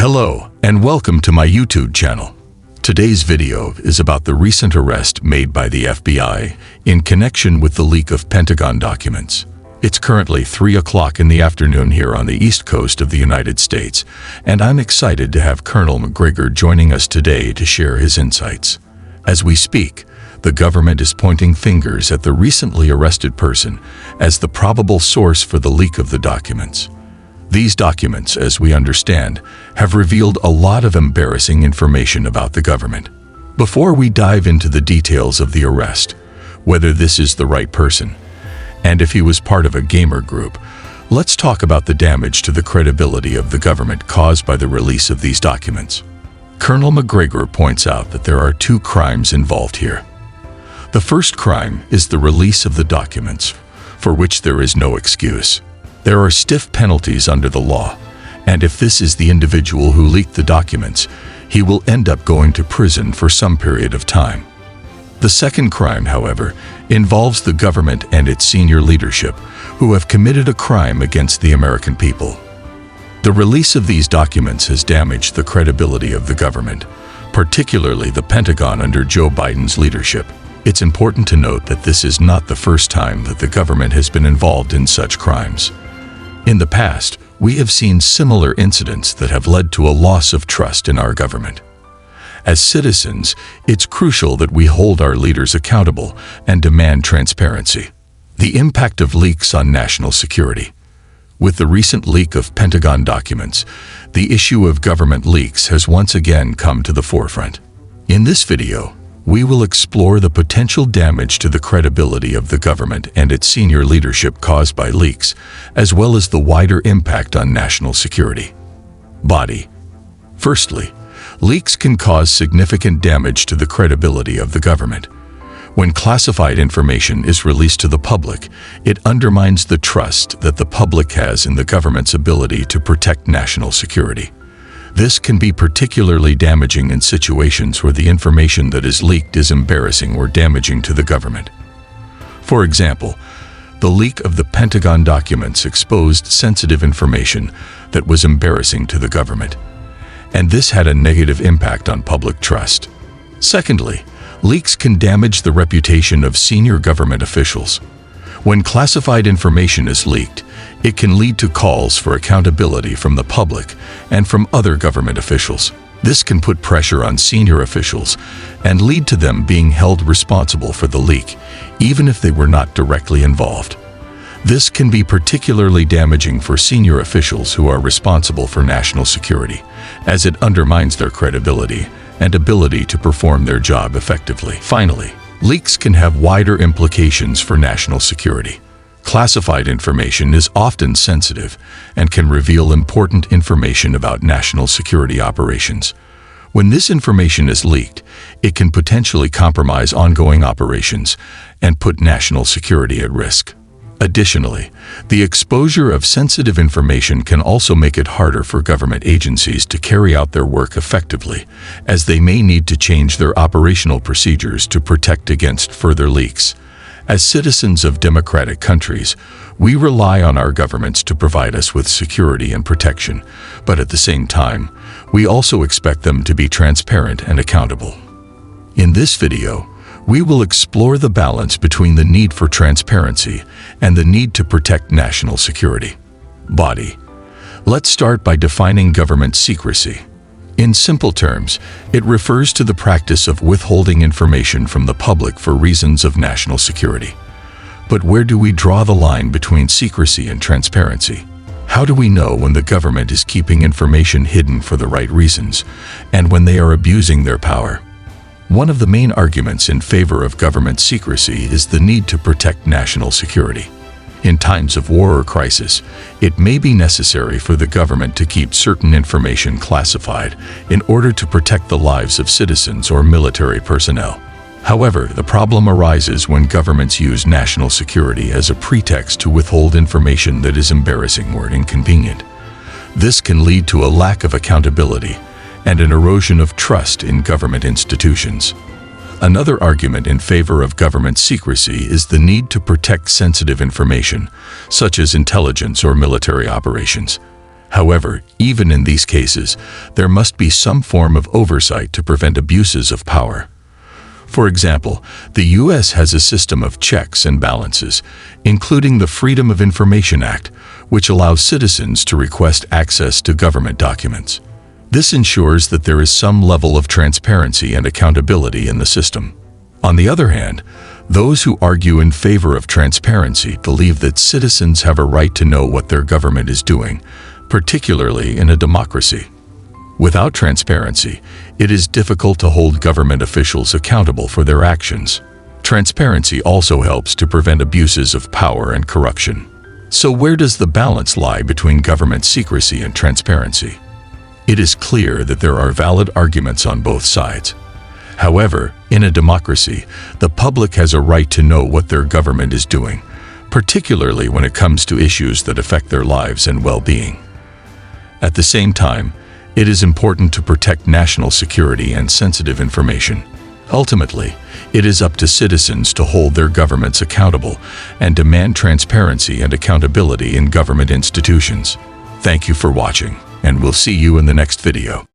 Hello, and welcome to my YouTube channel. Today's video is about the recent arrest made by the FBI in connection with the leak of Pentagon documents. It's currently 3 o'clock in the afternoon here on the East Coast of the United States, and I'm excited to have Colonel Macgreagor joining us today to share his insights. As we speak, the government is pointing fingers at the recently arrested person as the probable source for the leak of the documents. These documents, as we understand, have revealed a lot of embarrassing information about the government. Before we dive into the details of the arrest, whether this is the right person, and if he was part of a gamer group, let's talk about the damage to the credibility of the government caused by the release of these documents. Colonel Macgreagor points out that there are two crimes involved here. The first crime is the release of the documents, for which there is no excuse. There are stiff penalties under the law, and if this is the individual who leaked the documents, he will end up going to prison for some period of time. The second crime, however, involves the government and its senior leadership, who have committed a crime against the American people. The release of these documents has damaged the credibility of the government, particularly the Pentagon under Joe Biden's leadership. It's important to note that this is not the first time that the government has been involved in such crimes. In the past, we have seen similar incidents that have led to a loss of trust in our government. As citizens, it's crucial that we hold our leaders accountable and demand transparency. The impact of leaks on national security. With the recent leak of Pentagon documents, the issue of government leaks has once again come to the forefront. In this video, we will explore the potential damage to the credibility of the government and its senior leadership caused by leaks, as well as the wider impact on national security. Body. Firstly, leaks can cause significant damage to the credibility of the government. When classified information is released to the public, it undermines the trust that the public has in the government's ability to protect national security. This can be particularly damaging in situations where the information that is leaked is embarrassing or damaging to the government. For example, the leak of the Pentagon documents exposed sensitive information that was embarrassing to the government, and this had a negative impact on public trust. Secondly, leaks can damage the reputation of senior government officials. When classified information is leaked, it can lead to calls for accountability from the public and from other government officials. This can put pressure on senior officials and lead to them being held responsible for the leak, even if they were not directly involved. This can be particularly damaging for senior officials who are responsible for national security, as it undermines their credibility and ability to perform their job effectively. Finally, leaks can have wider implications for national security. Classified information is often sensitive and can reveal important information about national security operations. When this information is leaked, it can potentially compromise ongoing operations and put national security at risk. Additionally, the exposure of sensitive information can also make it harder for government agencies to carry out their work effectively, as they may need to change their operational procedures to protect against further leaks. As citizens of democratic countries, we rely on our governments to provide us with security and protection, but at the same time, we also expect them to be transparent and accountable. In this video, we will explore the balance between the need for transparency and the need to protect national security. Body. Let's start by defining government secrecy. In simple terms, it refers to the practice of withholding information from the public for reasons of national security. But where do we draw the line between secrecy and transparency? How do we know when the government is keeping information hidden for the right reasons, and when they are abusing their power? One of the main arguments in favor of government secrecy is the need to protect national security. In times of war or crisis, it may be necessary for the government to keep certain information classified in order to protect the lives of citizens or military personnel. However, the problem arises when governments use national security as a pretext to withhold information that is embarrassing or inconvenient. This can lead to a lack of accountability and an erosion of trust in government institutions. Another argument in favor of government secrecy is the need to protect sensitive information, such as intelligence or military operations. However, even in these cases, there must be some form of oversight to prevent abuses of power. For example, the U.S. has a system of checks and balances, including the Freedom of Information Act, which allows citizens to request access to government documents. This ensures that there is some level of transparency and accountability in the system. On the other hand, those who argue in favor of transparency believe that citizens have a right to know what their government is doing, particularly in a democracy. Without transparency, it is difficult to hold government officials accountable for their actions. Transparency also helps to prevent abuses of power and corruption. So where does the balance lie between government secrecy and transparency? It is clear that there are valid arguments on both sides. However, in a democracy, the public has a right to know what their government is doing, particularly when it comes to issues that affect their lives and well-being. At the same time, it is important to protect national security and sensitive information. Ultimately, it is up to citizens to hold their governments accountable and demand transparency and accountability in government institutions. Thank you for watching, and we'll see you in the next video.